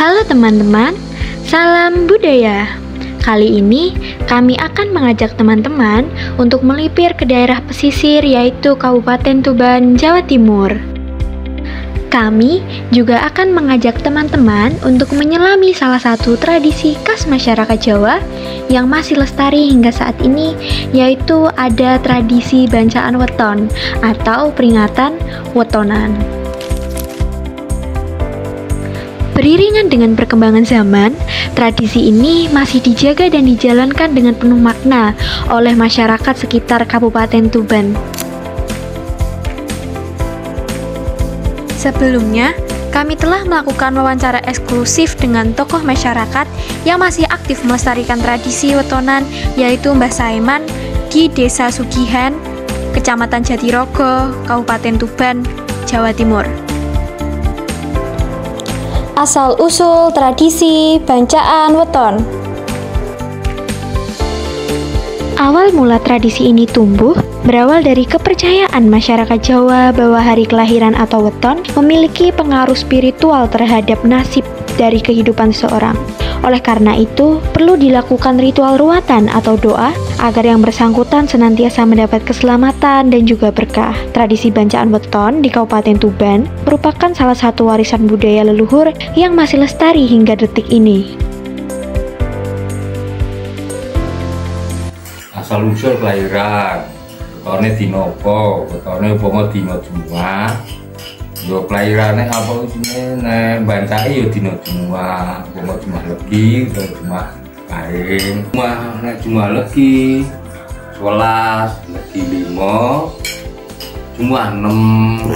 Halo teman-teman, salam budaya. Kali ini kami akan mengajak teman-teman untuk melipir ke daerah pesisir yaitu Kabupaten Tuban, Jawa Timur. Kami juga akan mengajak teman-teman untuk menyelami salah satu tradisi khas masyarakat Jawa yang masih lestari hingga saat ini, yaitu ada tradisi bancaan weton atau peringatan wetonan. Beriringan dengan perkembangan zaman, tradisi ini masih dijaga dan dijalankan dengan penuh makna oleh masyarakat sekitar Kabupaten Tuban. Sebelumnya, kami telah melakukan wawancara eksklusif dengan tokoh masyarakat yang masih aktif melestarikan tradisi wetonan, yaitu Mbah Saiman di Desa Sugihan, Kecamatan Jatirogo, Kabupaten Tuban, Jawa Timur. Asal-usul tradisi bancaan weton. Awal mula tradisi ini tumbuh berawal dari kepercayaan masyarakat Jawa bahwa hari kelahiran atau weton memiliki pengaruh spiritual terhadap nasib dari kehidupan seseorang. Oleh karena itu, perlu dilakukan ritual ruatan atau doa agar yang bersangkutan senantiasa mendapat keselamatan dan juga berkah. Tradisi bancaan weton di Kabupaten Tuban merupakan salah satu warisan budaya leluhur yang masih lestari hingga detik ini. Asal-usul kelahiran, wetone dina apa? Wetone upama dina Jumat. Yo kelahirannya apa jenenge? Bancake yo dina Jumat, upama Jumat Legi, Jumat Kain. Nek Jumat Legi 11, Legi 5, Jumat 6.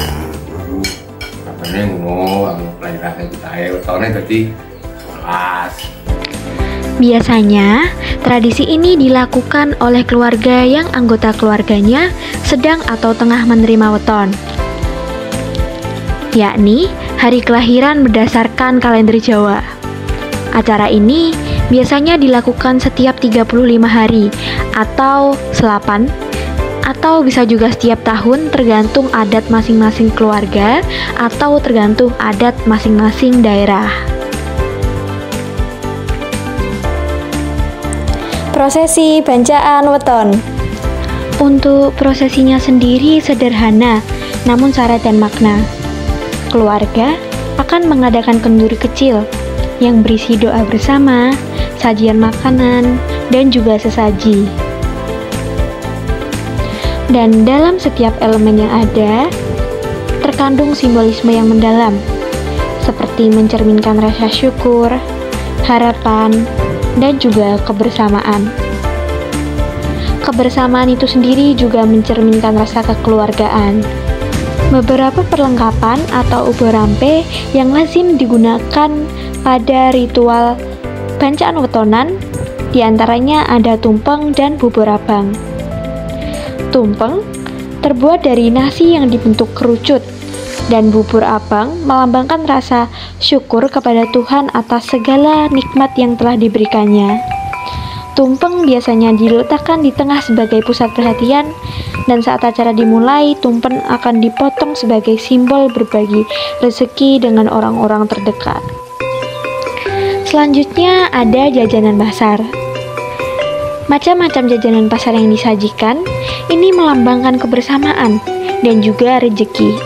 Kabeh ngono, kelahirannya kita wetone dadi 11. Biasanya, tradisi ini dilakukan oleh keluarga yang anggota keluarganya sedang atau tengah menerima weton, yakni hari kelahiran berdasarkan kalender Jawa. Acara ini biasanya dilakukan setiap 35 hari atau selapan, atau bisa juga setiap tahun tergantung adat masing-masing keluarga atau tergantung adat masing-masing daerah. Prosesi bancaan weton. Untuk prosesinya sendiri sederhana, namun syarat dan makna. Keluarga akan mengadakan kenduri kecil yang berisi doa bersama, sajian makanan, dan juga sesaji. Dan dalam setiap elemen yang ada, terkandung simbolisme yang mendalam, seperti mencerminkan rasa syukur, harapan, dan juga kebersamaan. Kebersamaan itu sendiri juga mencerminkan rasa kekeluargaan. Beberapa perlengkapan atau ubo rampe yang lazim digunakan pada ritual bancaan wetonan, diantaranya ada tumpeng dan bubur abang. Tumpeng terbuat dari nasi yang dibentuk kerucut, dan bubur abang melambangkan rasa syukur kepada Tuhan atas segala nikmat yang telah diberikannya. Tumpeng biasanya diletakkan di tengah sebagai pusat perhatian, dan saat acara dimulai, tumpeng akan dipotong sebagai simbol berbagi rezeki dengan orang-orang terdekat. Selanjutnya ada jajanan pasar. Macam-macam jajanan pasar yang disajikan, ini melambangkan kebersamaan dan juga rezeki.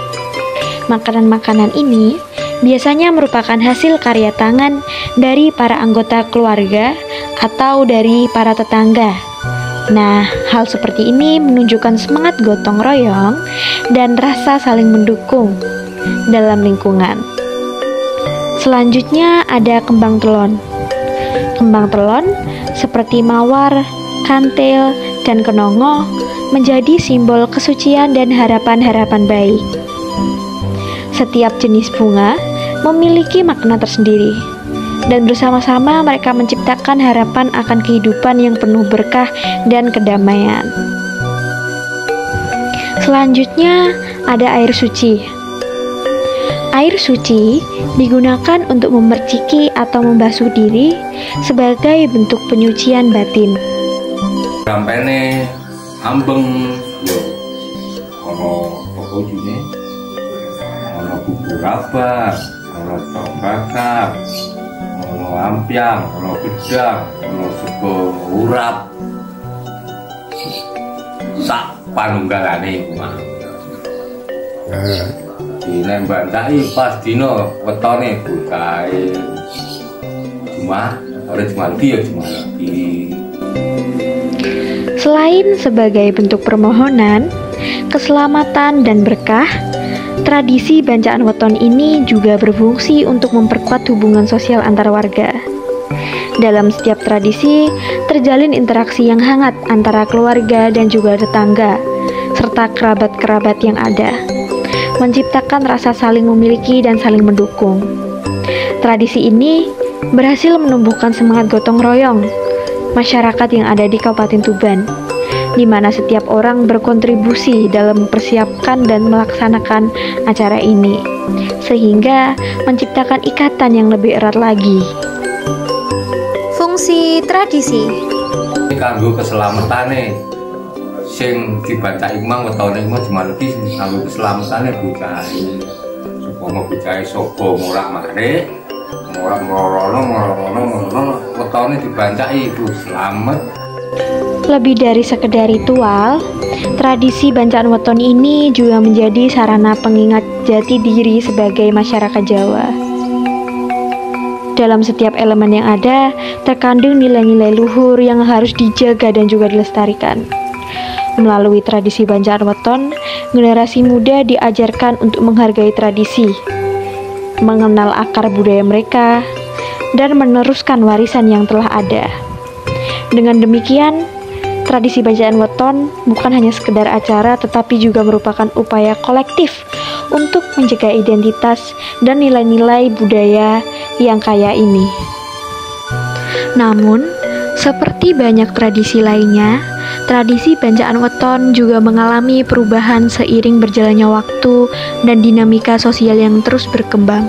Makanan-makanan ini biasanya merupakan hasil karya tangan dari para anggota keluarga atau dari para tetangga. Nah, hal seperti ini menunjukkan semangat gotong royong dan rasa saling mendukung dalam lingkungan. Selanjutnya ada kembang telon. Kembang telon seperti mawar, kantil, dan kenongo menjadi simbol kesucian dan harapan-harapan baik. Setiap jenis bunga memiliki makna tersendiri, dan bersama-sama mereka menciptakan harapan akan kehidupan yang penuh berkah dan kedamaian. Selanjutnya ada air suci. Air suci digunakan untuk memerciki atau membasuh diri sebagai bentuk penyucian batin. Rampene ambeng yo ono pokoknya ono bubur abang, ono tahu bakar, ono ampiang, ono gedang, ono sego urap, sak panunggalane iku mah. Dina mbantaki pas dina wetone bukae cuma ora cuma dia cuma lagi. Selain sebagai bentuk permohonan, keselamatan dan berkah, tradisi bancaan weton ini juga berfungsi untuk memperkuat hubungan sosial antar warga. Dalam setiap tradisi, terjalin interaksi yang hangat antara keluarga dan juga tetangga, serta kerabat-kerabat yang ada, menciptakan rasa saling memiliki dan saling mendukung. Tradisi ini berhasil menumbuhkan semangat gotong royong masyarakat yang ada di Kabupaten Tuban, di mana setiap orang berkontribusi dalam mempersiapkan dan melaksanakan acara ini, sehingga menciptakan ikatan yang lebih erat lagi. Fungsi tradisi Kanggo keselamatane sing dibancaki mang wetone iku cuma lebih kanggo keselamatane bocah. Supaya bocah sapa ora mare, ora morono wetone dibancaki iku selamat. Lebih dari sekedar ritual, tradisi bancaan weton ini juga menjadi sarana pengingat jati diri sebagai masyarakat Jawa. Dalam setiap elemen yang ada, terkandung nilai-nilai luhur yang harus dijaga dan juga dilestarikan. Melalui tradisi bancaan weton, generasi muda diajarkan untuk menghargai tradisi, mengenal akar budaya mereka, dan meneruskan warisan yang telah ada. Dengan demikian, tradisi bacaan weton bukan hanya sekedar acara, tetapi juga merupakan upaya kolektif untuk menjaga identitas dan nilai-nilai budaya yang kaya ini. Namun, seperti banyak tradisi lainnya, tradisi bacaan weton juga mengalami perubahan seiring berjalannya waktu dan dinamika sosial yang terus berkembang.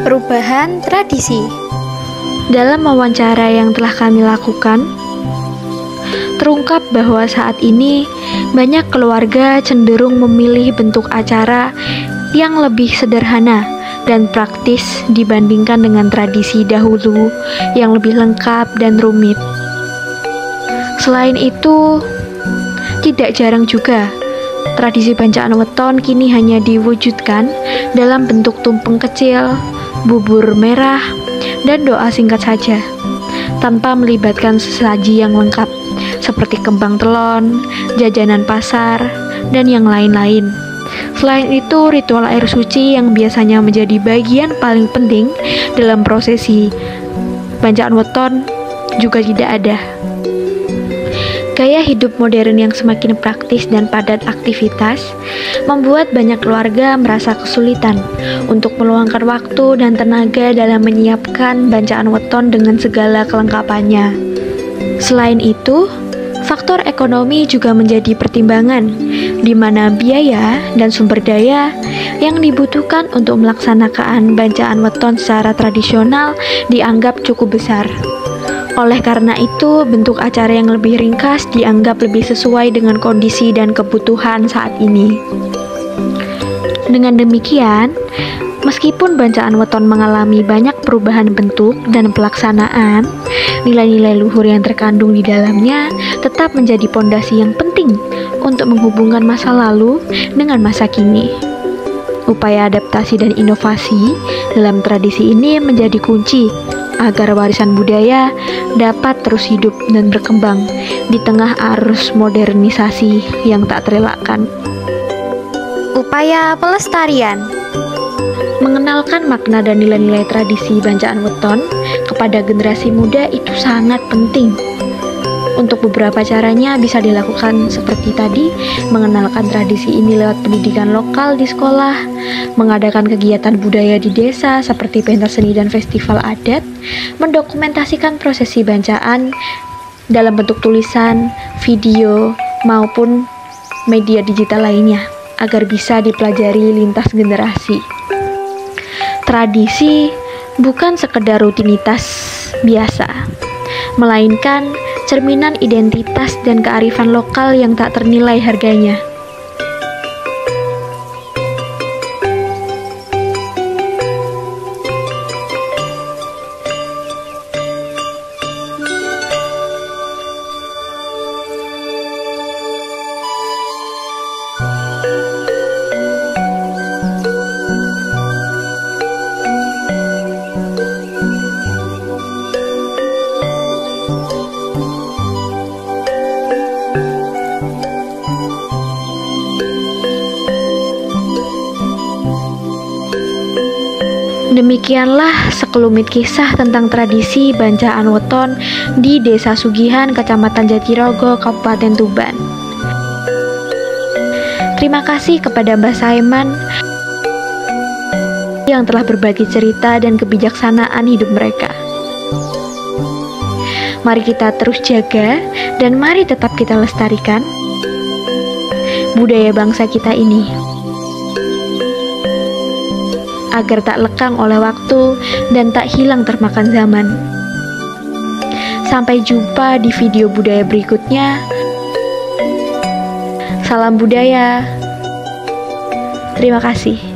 Perubahan tradisi. Dalam wawancara yang telah kami lakukan, terungkap bahwa saat ini banyak keluarga cenderung memilih bentuk acara yang lebih sederhana dan praktis dibandingkan dengan tradisi dahulu yang lebih lengkap dan rumit. Selain itu, tidak jarang juga tradisi bancaan weton kini hanya diwujudkan dalam bentuk tumpeng kecil, bubur merah, dan doa singkat saja, tanpa melibatkan sesaji yang lengkap seperti kembang telon, jajanan pasar, dan yang lain-lain. Selain itu, ritual air suci yang biasanya menjadi bagian paling penting dalam prosesi bancaan weton juga tidak ada. Gaya hidup modern yang semakin praktis dan padat aktivitas membuat banyak keluarga merasa kesulitan untuk meluangkan waktu dan tenaga dalam menyiapkan bancaan weton dengan segala kelengkapannya. Selain itu, faktor ekonomi juga menjadi pertimbangan, di mana biaya dan sumber daya yang dibutuhkan untuk melaksanakan bancaan weton secara tradisional dianggap cukup besar. Oleh karena itu, bentuk acara yang lebih ringkas dianggap lebih sesuai dengan kondisi dan kebutuhan saat ini. Dengan demikian, meskipun bancaan weton mengalami banyak perubahan bentuk dan pelaksanaan, nilai-nilai luhur yang terkandung di dalamnya tetap menjadi pondasi yang penting untuk menghubungkan masa lalu dengan masa kini. Upaya adaptasi dan inovasi dalam tradisi ini menjadi kunci agar warisan budaya dapat terus hidup dan berkembang di tengah arus modernisasi yang tak terelakkan. Upaya pelestarian. Mengenalkan makna dan nilai-nilai tradisi bancaan weton kepada generasi muda itu sangat penting. Untuk beberapa caranya bisa dilakukan seperti tadi, mengenalkan tradisi ini lewat pendidikan lokal di sekolah, mengadakan kegiatan budaya di desa seperti pentas seni dan festival adat, mendokumentasikan prosesi bancaan dalam bentuk tulisan, video, maupun media digital lainnya agar bisa dipelajari lintas generasi. Tradisi bukan sekedar rutinitas biasa, melainkan cerminan identitas dan kearifan lokal yang tak ternilai harganya. Demikianlah sekelumit kisah tentang tradisi bancaan weton di Desa Sugihan, Kecamatan Jatirogo, Kabupaten Tuban. Terima kasih kepada Mbah Saiman yang telah berbagi cerita dan kebijaksanaan hidup mereka. Mari kita terus jaga dan mari tetap kita lestarikan budaya bangsa kita ini, agar tak lekang oleh waktu dan tak hilang termakan zaman. Sampai jumpa di video budaya berikutnya. Salam budaya. Terima kasih.